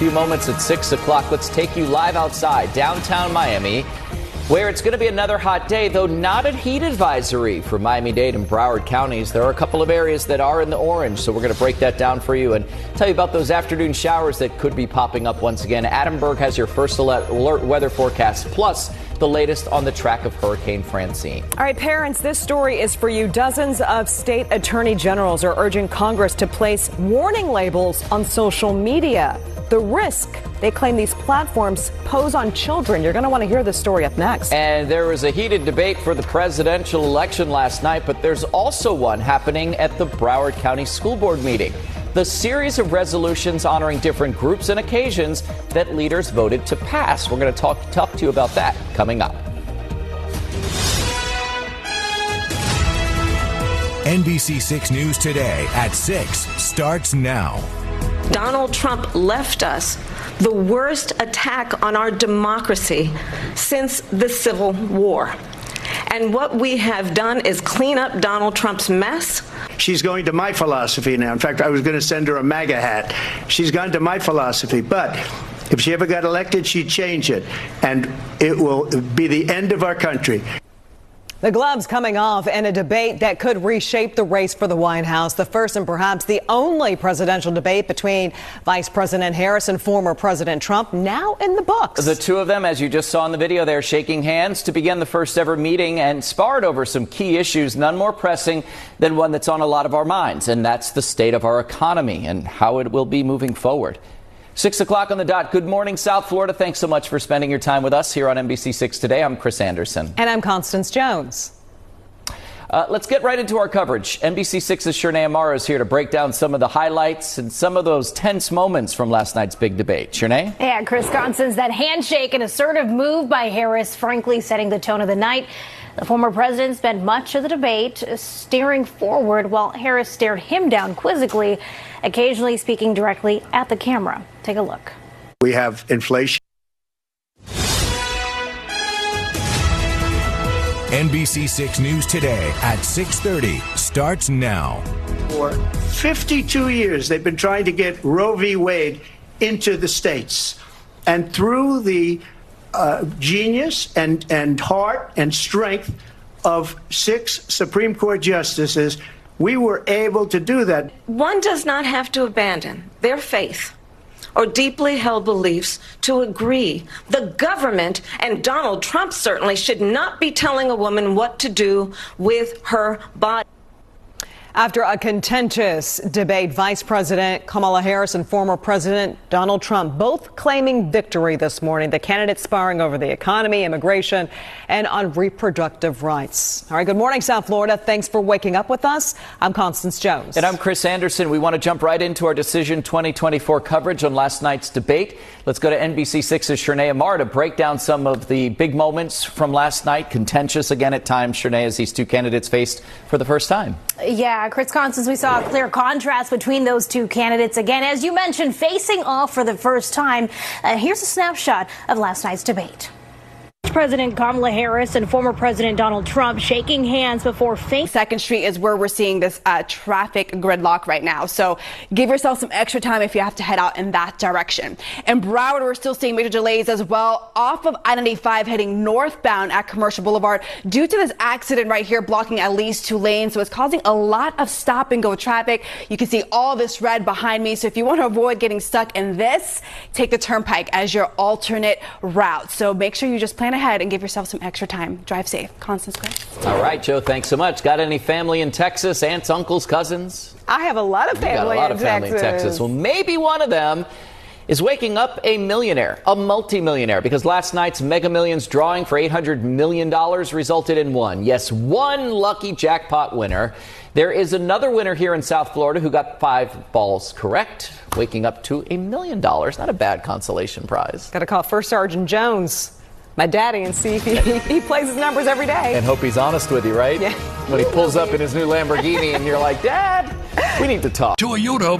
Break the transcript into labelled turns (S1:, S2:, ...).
S1: few moments at 6 o'clock. Let's take you live outside downtown Miami, where it's going to be another hot day, though not a heat advisory for Miami-Dade and Broward counties. There are a couple of areas that are in the orange, so we're going to break that down for you and tell you about those afternoon showers that could be popping up once again. Adam Berg has your first alert weather forecast, plus the latest on the track of Hurricane Francine.
S2: All right, parents, this story is for you. Dozens of state attorney generals are urging Congress to place warning labels on social media. The risk they claim these platforms pose on children. You're going to want to hear this story up next.
S1: And there was a heated debate for the presidential election last night, but there's also one happening at the Broward County School Board meeting. The series of resolutions honoring different groups and occasions that leaders voted to pass. We're going to talk to you about that coming up.
S3: NBC 6 News Today at 6 starts now.
S4: Donald Trump left us the worst attack on our democracy since the Civil War. And what we have done is clean up Donald Trump's mess.
S5: She's going to my philosophy now. In fact, I was going to send her a MAGA hat. She's gone to my philosophy. But if she ever got elected, she'd change it. And it will be the end of our country.
S2: The gloves coming off in a debate that could reshape the race for the White House. The first and perhaps the only presidential debate between Vice President Harris and former President Trump now in the books.
S1: The two of them, as you just saw in the video, they're shaking hands to begin the first ever meeting and sparred over some key issues, none more pressing than one that's on a lot of our minds, and that's the state of our economy and how it will be moving forward. 6 o'clock on the dot. Good morning, South Florida. Thanks so much for spending your time with us here on NBC 6 Today. I'm Kris Anderson.
S2: And I'm Constance Jones.
S1: Let's get right into our coverage. NBC 6's Shernay Amaro is here to break down some of the highlights and some of those tense moments from last night's big debate. Shernay?
S6: Yeah, Kris, Constance, that handshake, an assertive move by Harris, frankly setting the tone of the night. The former president spent much of the debate staring forward while Harris stared him down quizzically, occasionally speaking directly at the camera. Take a look.
S5: We have inflation.
S3: NBC 6 News Today at 6:30 starts now.
S5: For 52 years, they've been trying to get Roe v. Wade into the states. And through the genius and heart and strength of 6 Supreme Court justices, we were able to do that.
S4: One does not have to abandon their faith or deeply held beliefs to agree. The government, and Donald Trump certainly, should not be telling a woman what to do with her body.
S2: After a contentious debate, Vice President Kamala Harris and former President Donald Trump both claiming victory this morning. The candidates sparring over the economy, immigration, and on reproductive rights. All right, good morning, South Florida. Thanks for waking up with us. I'm Constance Jones.
S1: And I'm Kris Anderson. We want to jump right into our Decision 2024 coverage on last night's debate. Let's go to NBC 6's Shernay Amaro to break down some of the big moments from last night. Contentious again at times, Shernay, as these two candidates faced for the first time.
S6: Yeah, Kris, Constance, we saw a clear contrast between those two candidates again, as you mentioned, facing off for the first time. Here's a snapshot of last night's debate. President Kamala Harris and former President Donald Trump shaking hands before facing.
S7: 2nd Street is where we're seeing this traffic gridlock right now. So give yourself some extra time if you have to head out in that direction. In Broward, we're still seeing major delays as well off of I-95 heading northbound at Commercial Boulevard due to this accident right here blocking at least 2 lanes. So it's causing a lot of stop and go traffic. You can see all this red behind me. So if you want to avoid getting stuck in this, take the turnpike as your alternate route. So make sure you just plan ahead and give yourself some extra time. Drive safe. Constance, Kris.
S1: All right, Joe, thanks so much. Got any family in Texas? Aunts, uncles, cousins?
S2: I have a lot of family
S1: in Texas. Well, maybe one of them is waking up a millionaire, a multimillionaire, because last night's Mega Millions drawing for $800 million resulted in one lucky jackpot winner. There is another winner here in South Florida who got 5 balls correct, waking up to $1 million. Not a bad consolation prize.
S2: Got to call First Sergeant Jones, my daddy, and see if he plays his numbers every day.
S1: And hope he's honest with you, right?
S2: Yeah.
S1: When he pulls up in his new Lamborghini and you're like, Dad, we need to talk.
S3: Toyota